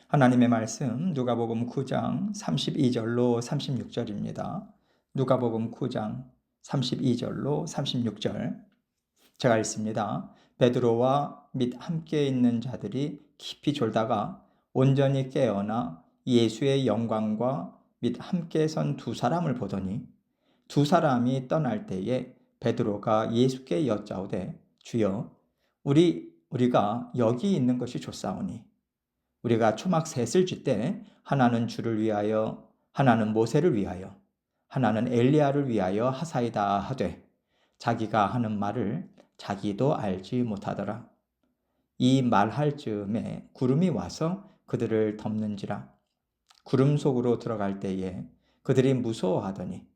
하나님의 말씀 누가복음 9장 32절로 36절입니다. 누가복음 9장 32절로 36절 제가 읽습니다. 베드로와 및 함께 있는 자들이 깊이 졸다가 온전히 깨어나 예수의 영광과 및 함께 선 두 사람을 보더니 두 사람이 떠날 때에 베드로가 예수께 여짜오되 주여 우리가 여기 있는 것이 좋사오니 우리가 초막 셋을 쥐때 하나는 주를 위하여 하나는 모세를 위하여 하나는 엘리야를 위하여 하사이다 하되 자기가 하는 말을 자기도 알지 못하더라. 이 말할 즈음에 구름이 와서 그들을 덮는지라. 구름 속으로 들어갈 때에 그들이 무서워하더니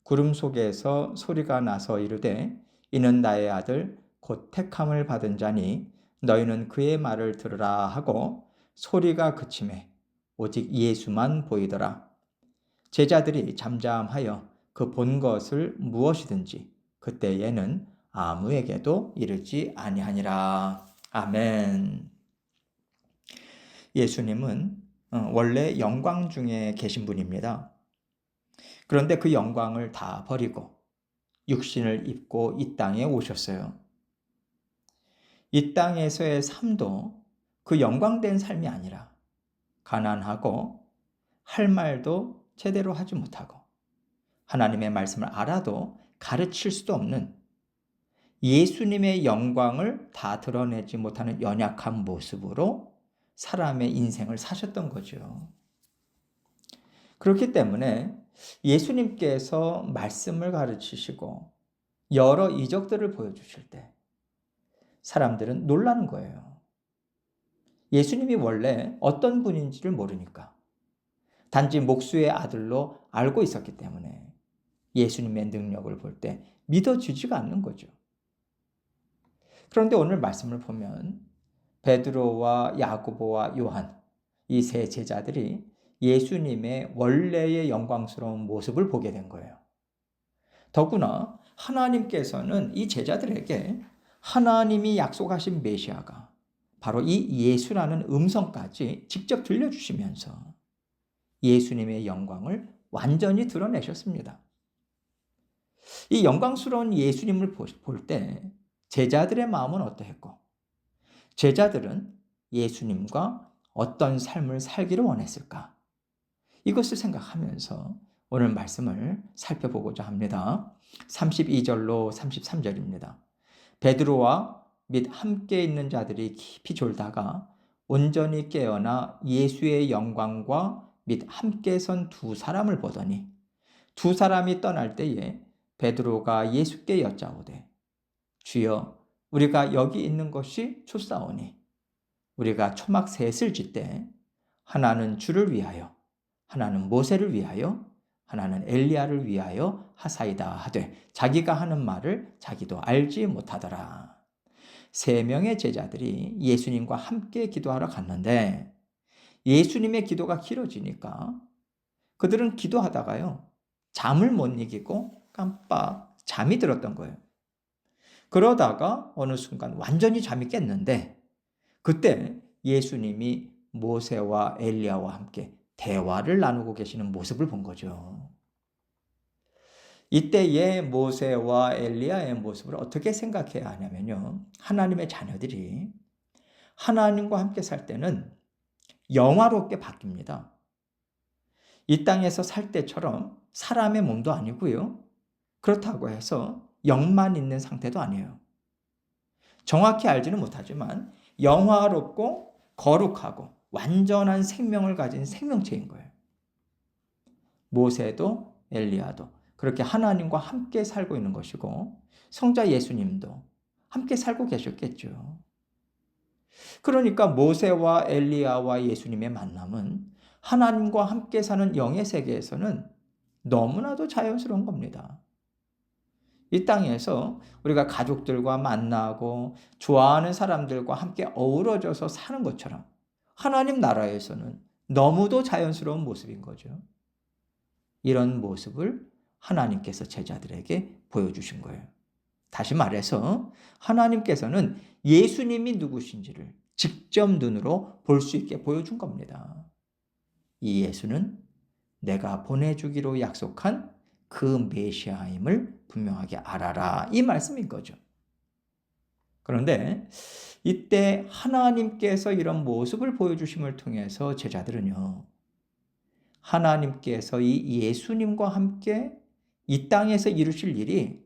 구름 속에서 소리가 나서 이르되 이는 나의 아들 곧 택함을 받은 자니 너희는 그의 말을 들으라 하고 소리가 그침에 오직 예수만 보이더라. 제자들이 잠잠하여 그 본 것을 무엇이든지 그때에는 아무에게도 이르지 아니하니라. 아멘. 예수님은 원래 영광 중에 계신 분입니다. 그런데 그 영광을 다 버리고 육신을 입고 이 땅에 오셨어요. 이 땅에서의 삶도 그 영광된 삶이 아니라 가난하고 할 말도 제대로 하지 못하고 하나님의 말씀을 알아도 가르칠 수도 없는 예수님의 영광을 다 드러내지 못하는 연약한 모습으로 사람의 인생을 사셨던 거죠. 그렇기 때문에 예수님께서 말씀을 가르치시고 여러 이적들을 보여주실 때 사람들은 놀라는 거예요. 예수님이 원래 어떤 분인지를 모르니까 단지 목수의 아들로 알고 있었기 때문에 예수님의 능력을 볼 때 믿어지지가 않는 거죠. 그런데 오늘 말씀을 보면 베드로와 야고보와 요한 이 세 제자들이 예수님의 원래의 영광스러운 모습을 보게 된 거예요. 더구나 하나님께서는 이 제자들에게 하나님이 약속하신 메시아가 바로 이 예수라는 음성까지 직접 들려주시면서 예수님의 영광을 완전히 드러내셨습니다. 이 영광스러운 예수님을 볼 때 제자들의 마음은 어떠했고 제자들은 예수님과 어떤 삶을 살기를 원했을까? 이것을 생각하면서 오늘 말씀을 살펴보고자 합니다. 32절로 33절입니다. 베드로와 및 함께 있는 자들이 깊이 졸다가 온전히 깨어나 예수의 영광과 및 함께 선 두 사람을 보더니 두 사람이 떠날 때에 베드로가 예수께 여짜오되 주여 우리가 여기 있는 것이 좋사오니 우리가 초막 셋을 짓되 하나는 주를 위하여 하나는 모세를 위하여 하나는 엘리야를 위하여 하사이다 하되 자기가 하는 말을 자기도 알지 못하더라. 세 명의 제자들이 예수님과 함께 기도하러 갔는데 예수님의 기도가 길어지니까 그들은 기도하다가요 잠을 못 이기고 깜빡 잠이 들었던 거예요. 그러다가 어느 순간 완전히 잠이 깼는데 그때 예수님이 모세와 엘리야와 함께 대화를 나누고 계시는 모습을 본 거죠. 이때의 모세와 엘리야의 모습을 어떻게 생각해야 하냐면요. 하나님의 자녀들이 하나님과 함께 살 때는 영화롭게 바뀝니다. 이 땅에서 살 때처럼 사람의 몸도 아니고요. 그렇다고 해서 영만 있는 상태도 아니에요. 정확히 알지는 못하지만 영화롭고 거룩하고 완전한 생명을 가진 생명체인 거예요. 모세도 엘리야도 그렇게 하나님과 함께 살고 있는 것이고 성자 예수님도 함께 살고 계셨겠죠. 그러니까 모세와 엘리야와 예수님의 만남은 하나님과 함께 사는 영의 세계에서는 너무나도 자연스러운 겁니다. 이 땅에서 우리가 가족들과 만나고 좋아하는 사람들과 함께 어우러져서 사는 것처럼 하나님 나라에서는 너무도 자연스러운 모습인 거죠. 이런 모습을 하나님께서 제자들에게 보여주신 거예요. 다시 말해서 하나님께서는 예수님이 누구신지를 직접 눈으로 볼 수 있게 보여준 겁니다. 이 예수는 내가 보내주기로 약속한 그 메시아임을 분명하게 알아라, 이 말씀인 거죠. 그런데 이때 하나님께서 이런 모습을 보여주심을 통해서 제자들은요, 하나님께서 이 예수님과 함께 이 땅에서 이루실 일이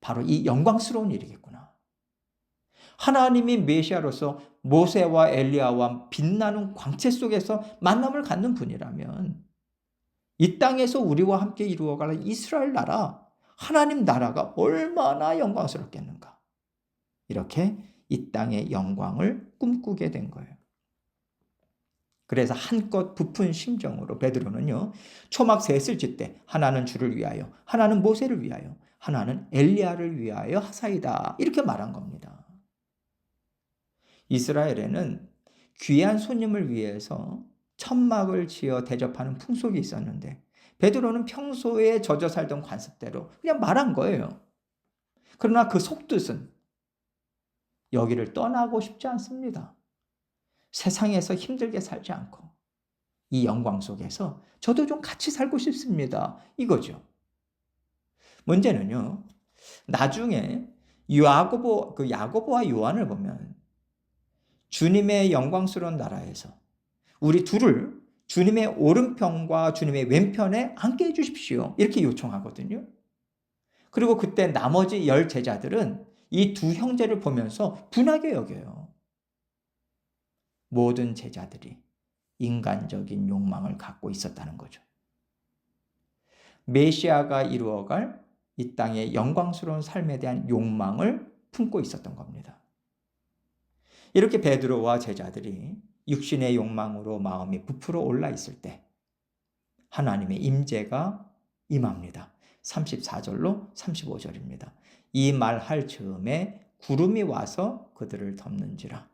바로 이 영광스러운 일이겠구나. 하나님이 메시아로서 모세와 엘리야와 빛나는 광채 속에서 만남을 갖는 분이라면 이 땅에서 우리와 함께 이루어갈 이스라엘 나라, 하나님 나라가 얼마나 영광스럽겠는가. 이렇게 이 땅의 영광을 꿈꾸게 된 거예요. 그래서 한껏 부푼 심정으로 베드로는요, 초막 셋을 짓되 하나는 주를 위하여, 하나는 모세를 위하여, 하나는 엘리야를 위하여 하사이다, 이렇게 말한 겁니다. 이스라엘에는 귀한 손님을 위해서 천막을 지어 대접하는 풍속이 있었는데 베드로는 평소에 젖어 살던 관습대로 그냥 말한 거예요. 그러나 그 속뜻은 여기를 떠나고 싶지 않습니다. 세상에서 힘들게 살지 않고 이 영광 속에서 저도 좀 같이 살고 싶습니다, 이거죠. 문제는요, 나중에 야고보와 요한을 보면 주님의 영광스러운 나라에서 우리 둘을 주님의 오른편과 주님의 왼편에 앉게 해주십시오, 이렇게 요청하거든요. 그리고 그때 나머지 10 제자들은 이 두 형제를 보면서 분하게 여겨요. 모든 제자들이 인간적인 욕망을 갖고 있었다는 거죠. 메시아가 이루어갈 이 땅의 영광스러운 삶에 대한 욕망을 품고 있었던 겁니다. 이렇게 베드로와 제자들이 육신의 욕망으로 마음이 부풀어 올라 있을 때 하나님의 임재가 임합니다. 34절로 35절입니다. 이 말할 즈음에 구름이 와서 그들을 덮는지라.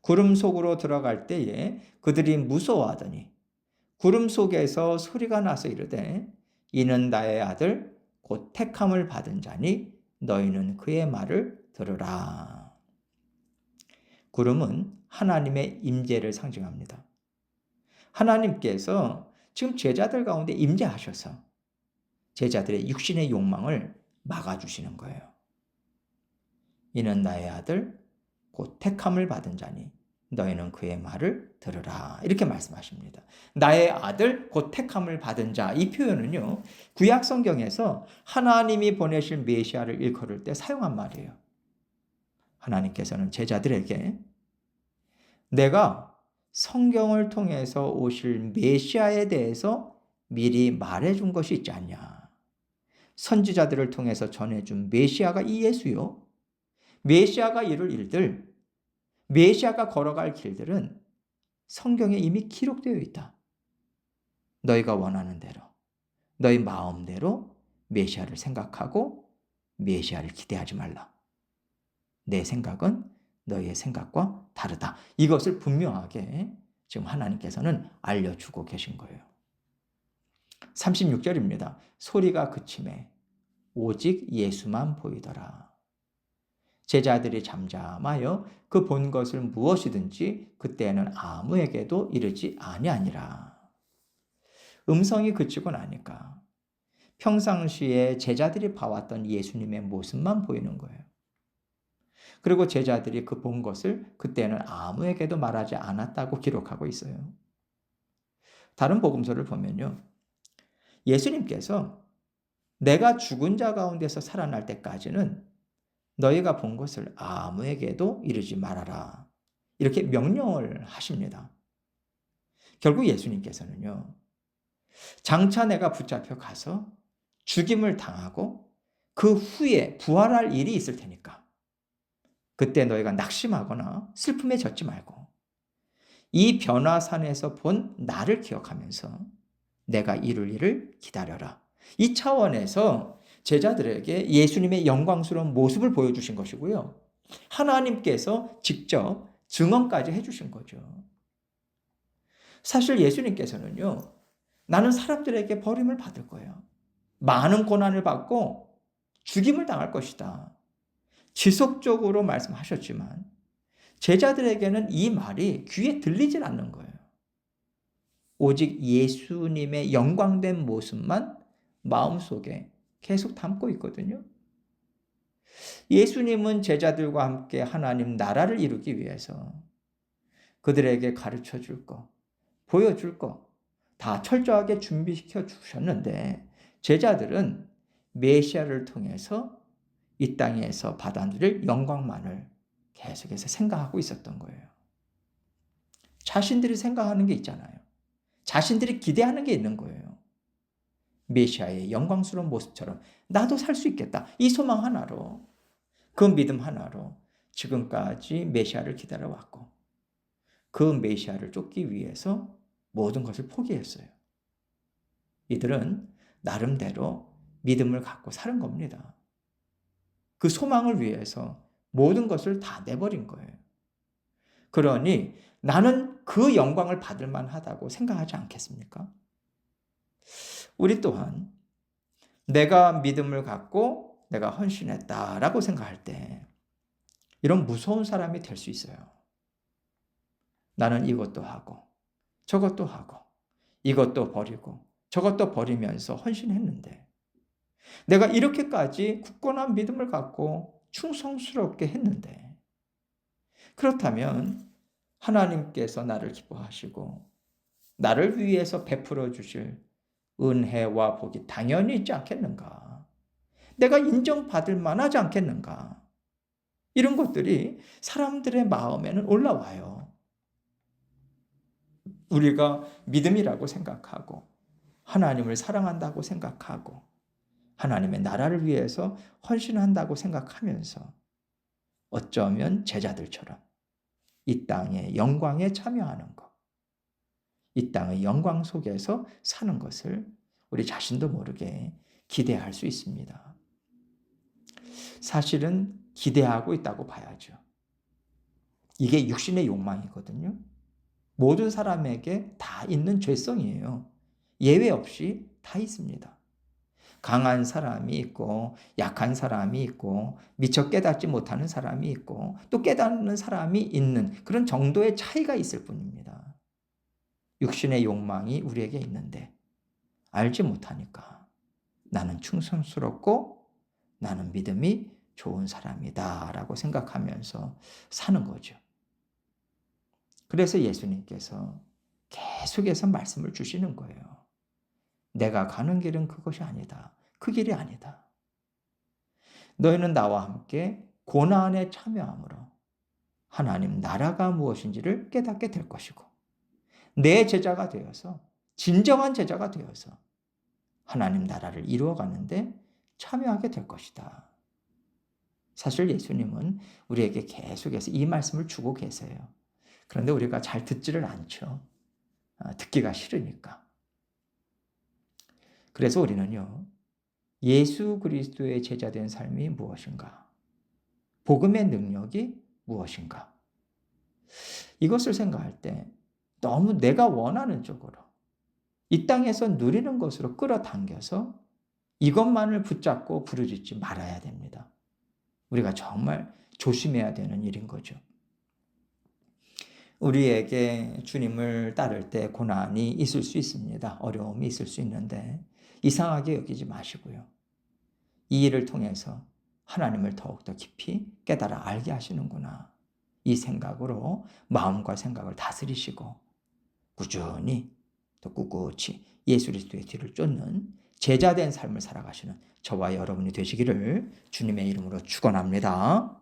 구름 속으로 들어갈 때에 그들이 무서워하더니 구름 속에서 소리가 나서 이르되 이는 나의 아들 곧 택함을 받은 자니 너희는 그의 말을 들으라. 구름은 하나님의 임재를 상징합니다. 하나님께서 지금 제자들 가운데 임재하셔서 제자들의 육신의 욕망을 막아주시는 거예요. 이는 나의 아들 곧 택함을 받은 자니 너희는 그의 말을 들으라, 이렇게 말씀하십니다. 나의 아들 곧 택함을 받은 자, 이 표현은요, 구약 성경에서 하나님이 보내실 메시아를 일컬을 때 사용한 말이에요. 하나님께서는 제자들에게 내가 성경을 통해서 오실 메시아에 대해서 미리 말해준 것이 있지 않냐. 선지자들을 통해서 전해준 메시아가 이 예수요. 메시아가 이룰 일들, 메시아가 걸어갈 길들은 성경에 이미 기록되어 있다. 너희가 원하는 대로, 너희 마음대로 메시아를 생각하고 메시아를 기대하지 말라. 내 생각은 너희의 생각과 다르다. 이것을 분명하게 지금 하나님께서는 알려주고 계신 거예요. 36절입니다. 소리가 그침에 오직 예수만 보이더라. 제자들이 잠잠하여 그 본 것을 무엇이든지 그때는 아무에게도 이르지 아니하니라. 음성이 그치고 나니까 평상시에 제자들이 봐왔던 예수님의 모습만 보이는 거예요. 그리고 제자들이 그 본 것을 그때는 아무에게도 말하지 않았다고 기록하고 있어요. 다른 복음서를 보면요, 예수님께서 내가 죽은 자 가운데서 살아날 때까지는 너희가 본 것을 아무에게도 이르지 말아라, 이렇게 명령을 하십니다. 결국 예수님께서는요, 장차 내가 붙잡혀 가서 죽임을 당하고 그 후에 부활할 일이 있을 테니까 그때 너희가 낙심하거나 슬픔에 젖지 말고 이 변화산에서 본 나를 기억하면서 내가 이룰 일을 기다려라. 이 차원에서 제자들에게 예수님의 영광스러운 모습을 보여주신 것이고요. 하나님께서 직접 증언까지 해주신 거죠. 사실 예수님께서는요, 나는 사람들에게 버림을 받을 거예요. 많은 고난을 받고 죽임을 당할 것이다. 지속적으로 말씀하셨지만 제자들에게는 이 말이 귀에 들리질 않는 거예요. 오직 예수님의 영광된 모습만 마음속에 계속 담고 있거든요. 예수님은 제자들과 함께 하나님 나라를 이루기 위해서 그들에게 가르쳐 줄 거, 보여줄 거 다 철저하게 준비시켜 주셨는데 제자들은 메시아를 통해서 이 땅에서 받아 누릴 영광만을 계속해서 생각하고 있었던 거예요. 자신들이 생각하는 게 있잖아요. 자신들이 기대하는 게 있는 거예요. 메시아의 영광스러운 모습처럼 나도 살 수 있겠다. 이 소망 하나로, 그 믿음 하나로 지금까지 메시아를 기다려왔고 그 메시아를 쫓기 위해서 모든 것을 포기했어요. 이들은 나름대로 믿음을 갖고 사는 겁니다. 그 소망을 위해서 모든 것을 다 내버린 거예요. 그러니 나는 그 영광을 받을 만하다고 생각하지 않겠습니까? 우리 또한 내가 믿음을 갖고 내가 헌신했다라고 생각할 때 이런 무서운 사람이 될 수 있어요. 나는 이것도 하고 저것도 하고 이것도 버리고 저것도 버리면서 헌신했는데 내가 이렇게까지 굳건한 믿음을 갖고 충성스럽게 했는데 그렇다면 하나님께서 나를 기뻐하시고 나를 위해서 베풀어 주실 은혜와 복이 당연히 있지 않겠는가? 내가 인정받을 만하지 않겠는가? 이런 것들이 사람들의 마음에는 올라와요. 우리가 믿음이라고 생각하고 하나님을 사랑한다고 생각하고 하나님의 나라를 위해서 헌신한다고 생각하면서 어쩌면 제자들처럼 이 땅의 영광에 참여하는 것, 이 땅의 영광 속에서 사는 것을 우리 자신도 모르게 기대할 수 있습니다. 사실은 기대하고 있다고 봐야죠. 이게 육신의 욕망이거든요. 모든 사람에게 다 있는 죄성이에요. 예외 없이 다 있습니다. 강한 사람이 있고 약한 사람이 있고 미처 깨닫지 못하는 사람이 있고 또 깨닫는 사람이 있는 그런 정도의 차이가 있을 뿐입니다. 육신의 욕망이 우리에게 있는데 알지 못하니까 나는 충성스럽고 나는 믿음이 좋은 사람이다 라고 생각하면서 사는 거죠. 그래서 예수님께서 계속해서 말씀을 주시는 거예요. 내가 가는 길은 그것이 아니다. 그 길이 아니다. 너희는 나와 함께 고난에 참여함으로 하나님 나라가 무엇인지를 깨닫게 될 것이고 내 제자가 되어서 진정한 제자가 되어서 하나님 나라를 이루어가는데 참여하게 될 것이다. 사실 예수님은 우리에게 계속해서 이 말씀을 주고 계세요. 그런데 우리가 잘 듣지를 않죠. 듣기가 싫으니까. 그래서 우리는요, 예수 그리스도의 제자된 삶이 무엇인가? 복음의 능력이 무엇인가? 이것을 생각할 때 너무 내가 원하는 쪽으로 이 땅에서 누리는 것으로 끌어당겨서 이것만을 붙잡고 부르짖지 말아야 됩니다. 우리가 정말 조심해야 되는 일인 거죠. 우리에게 주님을 따를 때 고난이 있을 수 있습니다. 어려움이 있을 수 있는데 이상하게 여기지 마시고요. 이 일을 통해서 하나님을 더욱더 깊이 깨달아 알게 하시는구나. 이 생각으로 마음과 생각을 다스리시고 꾸준히 또 꿋꿋이 예수 그리스도의 뒤를 쫓는 제자된 삶을 살아가시는 저와 여러분이 되시기를 주님의 이름으로 축원합니다.